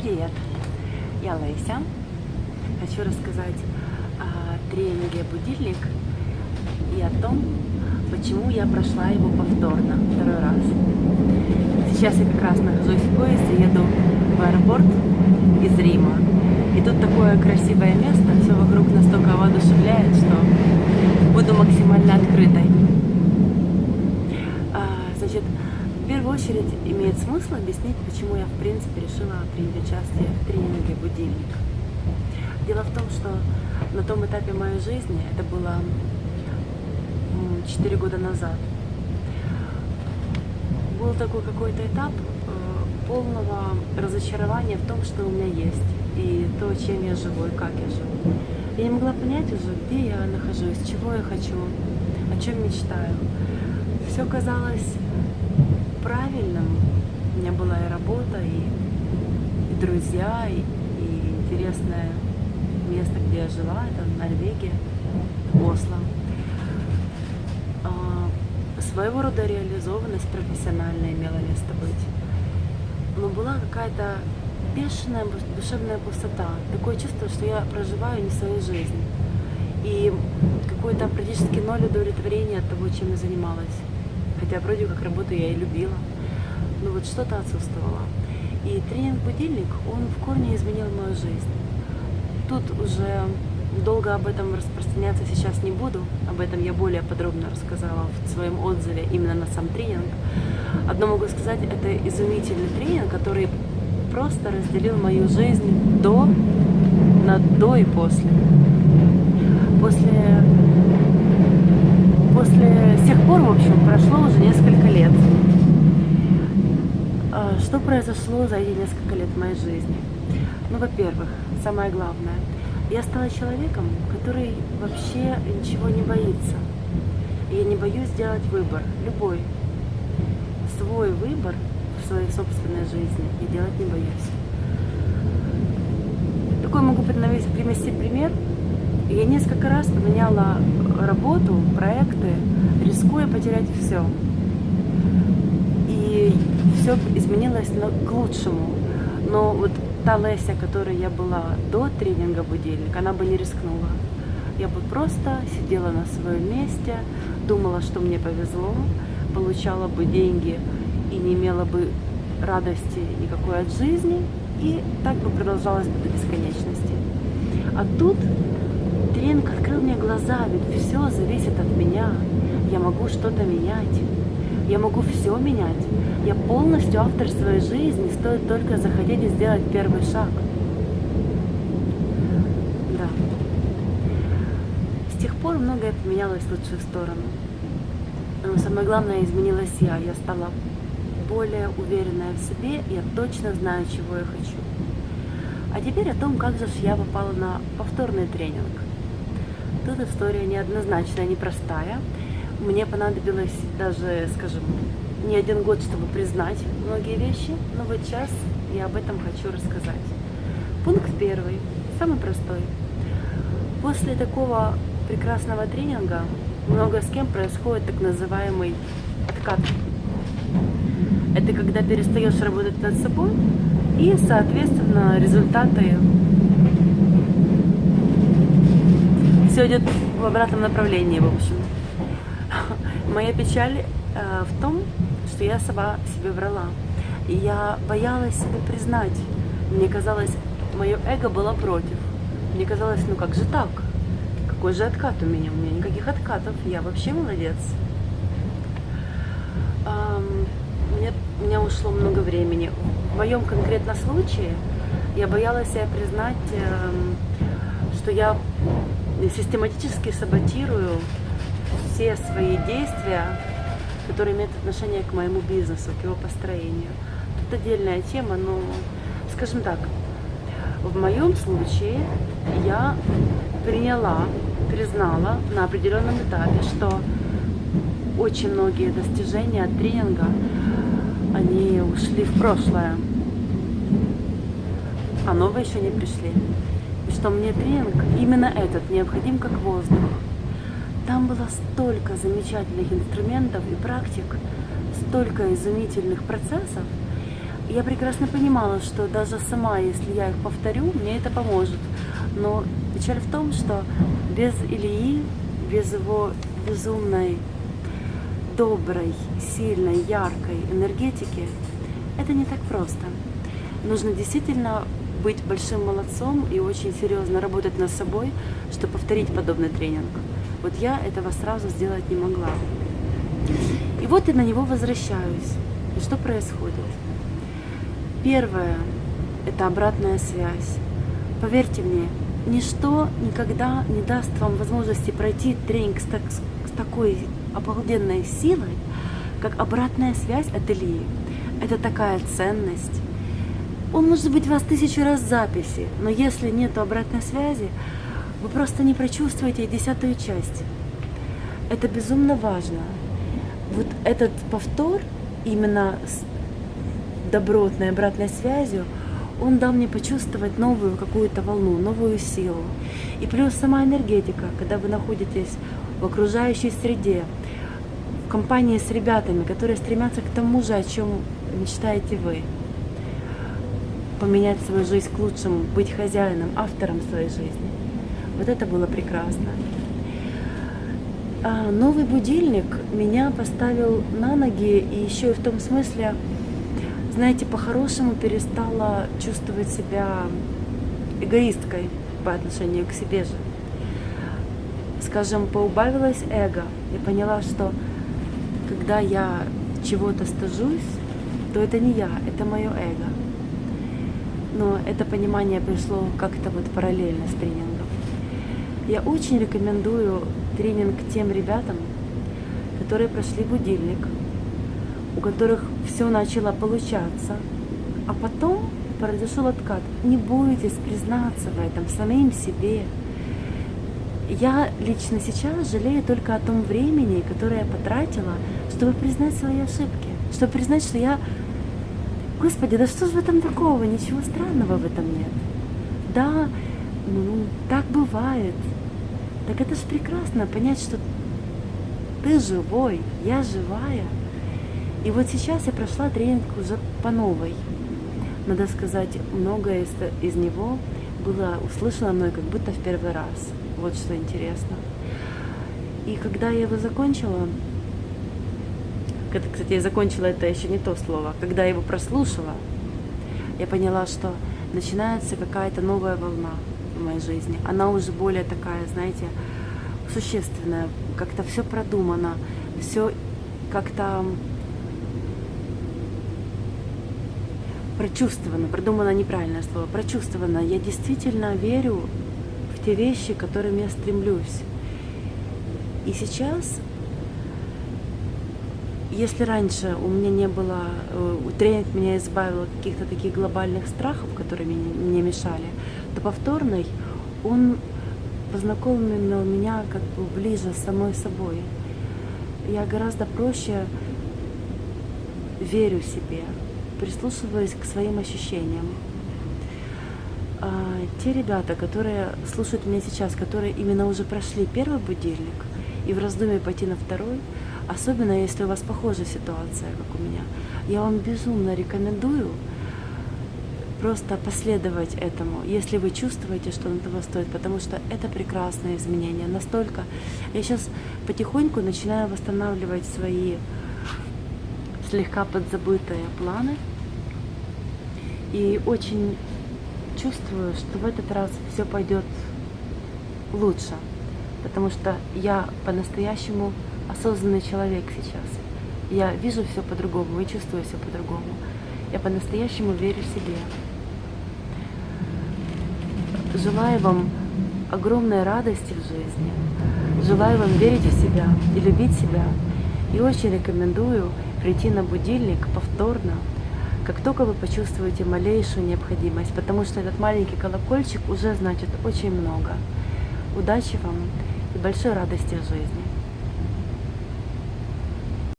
Привет! Я Леся. Хочу рассказать о тренинге «Будильник» и о том, почему я прошла его повторно, второй раз. Сейчас я как раз нахожусь в поезде, еду в аэропорт из Рима. И тут такое красивое место, все вокруг настолько воодушевляет, что буду максимально открытой. Значит, в первую очередь имеет смысл объяснить, почему я в принципе решила принять участие в тренинге «Будильник». Дело в том, что на том этапе моей жизни, это было 4 года назад, был такой какой-то этап полного разочарования в том, что у меня есть, и то, чем я живу, и как я живу. Я не могла понять уже, где я нахожусь, чего я хочу, о чем мечтаю. Все казалось правильным. У меня была и работа, и друзья, и интересное место, где я жила, это Норвегия, Осло. Своего рода реализованность профессиональная имела место быть. Но была какая-то бешеная душевная пустота. Такое чувство, что я проживаю не свою жизнь. И какое-то практически ноль удовлетворения от того, чем я занималась. Хотя вроде как работу я и любила. Но вот что-то отсутствовало. И тренинг «Будильник», он в корне изменил мою жизнь. Тут уже долго об этом распространяться сейчас не буду. Об этом я более подробно рассказала в своем отзыве именно на сам тренинг. Одно могу сказать, это изумительный тренинг, который просто разделил мою жизнь на до и после. С тех пор, в общем, прошло уже несколько лет. Что произошло за эти несколько лет в моей жизни? Ну, во-первых, самое главное, я стала человеком, который вообще ничего не боится. И я не боюсь сделать выбор, любой. Свой выбор в своей собственной жизни я делать не боюсь. Такой могу привести пример. Я несколько раз поменяла работу, проекты, рискуя потерять все. И все изменилось к лучшему. Но вот та Леся, которой я была до тренинга «Будильник», она бы не рискнула. Я бы просто сидела на своем месте, думала, что мне повезло, получала бы деньги и не имела бы радости никакой от жизни, и так бы продолжалось бы до бесконечности. А тут тренинг открыл мне глаза, ведь все зависит от меня. Я могу что-то менять. Я могу все менять. Я полностью автор своей жизни, стоит только захотеть и сделать первый шаг. Да. С тех пор многое поменялось в лучшую сторону. Но самое главное, изменилась я. Я стала более уверенная в себе, я точно знаю, чего я хочу. А теперь о том, как же я попала на повторный тренинг. Тут история неоднозначная, непростая. Мне понадобилось даже, скажем, не 1 год, чтобы признать многие вещи, но вот сейчас я об этом хочу рассказать. Пункт 1, самый простой. После такого прекрасного тренинга много с кем происходит так называемый откат. Это когда перестаешь работать над собой, и, соответственно, результаты, все идет в обратном направлении, в общем. Моя печаль в том, что я сама себе врала. И я боялась себе признать. Мне казалось, мое эго было против. Мне казалось, ну как же так? Какой же откат у меня? У меня никаких откатов. Я вообще молодец. У меня ушло много времени. В моем конкретном случае я боялась себе признать, что я систематически саботирую все свои действия, которые имеют отношение к моему бизнесу, к его построению. Тут отдельная тема, но, скажем так, в моем случае я признала на определенном этапе, что очень многие достижения от тренинга, они ушли в прошлое, а новые еще не пришли. И что мне тренинг, именно этот, необходим как воздух. Там было столько замечательных инструментов и практик, столько изумительных процессов, я прекрасно понимала, что даже сама, если я их повторю, мне это поможет. Но печаль в том, что без Ильи, без его безумной, доброй, сильной, яркой энергетики, это не так просто. Нужно действительно быть большим молодцом и очень серьезно работать над собой, чтобы повторить подобный тренинг. Вот я этого сразу сделать не могла. И вот я на него возвращаюсь. И что происходит? Первое – это обратная связь. Поверьте мне, ничто никогда не даст вам возможности пройти тренинг с такой обалденной силой, как обратная связь от Ильи. Это такая ценность. Он может быть у вас 1000 раз в записи, но если нет обратной связи, вы просто не прочувствуете 10-ю часть. Это безумно важно. Вот этот повтор именно с добротной обратной связью, он дал мне почувствовать новую какую-то волну, новую силу. И плюс сама энергетика, когда вы находитесь в окружающей среде, в компании с ребятами, которые стремятся к тому же, о чем мечтаете вы. Поменять свою жизнь к лучшему, быть хозяином, автором своей жизни. Вот это было прекрасно. А новый будильник меня поставил на ноги, и еще и в том смысле, знаете, по-хорошему перестала чувствовать себя эгоисткой по отношению к себе же. Скажем, поубавилось эго. Я поняла, что когда я чего-то стыжусь, то это не я, это мое эго. Но это понимание пришло как-то вот параллельно с тренингом. Я очень рекомендую тренинг тем ребятам, которые прошли будильник, у которых все начало получаться, а потом произошел откат. Не бойтесь признаться в этом самим себе. Я лично сейчас жалею только о том времени, которое я потратила, чтобы признать свои ошибки, чтобы признать, что я... Господи, да что же в этом такого? Ничего странного в этом нет. Да, так бывает. Так это же прекрасно, понять, что ты живой, я живая. И вот сейчас я прошла тренинг уже по новой. Надо сказать, многое из него было услышано мной как будто в первый раз. Вот что интересно. И когда я его закончила, кстати, я закончила, это еще не то слово, когда я его прослушала, я поняла, что начинается какая-то новая волна в моей жизни. Она уже более такая, знаете, существенная, как-то все продумано, все как-то прочувствовано, продумано неправильное слово, прочувствовано. Я действительно верю в те вещи, к которым я стремлюсь. И сейчас, если раньше у меня не было, тренинг меня избавил от каких-то таких глобальных страхов, которые мне мешали, то повторный, он познакомил меня как бы ближе с самой собой. Я гораздо проще верю себе, прислушиваюсь к своим ощущениям. Те ребята, которые слушают меня сейчас, которые именно уже прошли первый будильник и в раздумье пойти на второй, особенно если у вас похожая ситуация, как у меня, я вам безумно рекомендую просто последовать этому, если вы чувствуете, что оно того стоит, потому что это прекрасное изменение. Настолько я сейчас потихоньку начинаю восстанавливать свои слегка подзабытые планы и очень чувствую, что в этот раз все пойдет лучше, потому что я по-настоящему осознанный человек сейчас. Я вижу все по-другому и чувствую все по-другому. Я по-настоящему верю в себе. Желаю вам огромной радости в жизни. Желаю вам верить в себя и любить себя. И очень рекомендую прийти на будильник повторно, как только вы почувствуете малейшую необходимость, потому что этот маленький колокольчик уже значит очень много. Удачи вам и большой радости в жизни.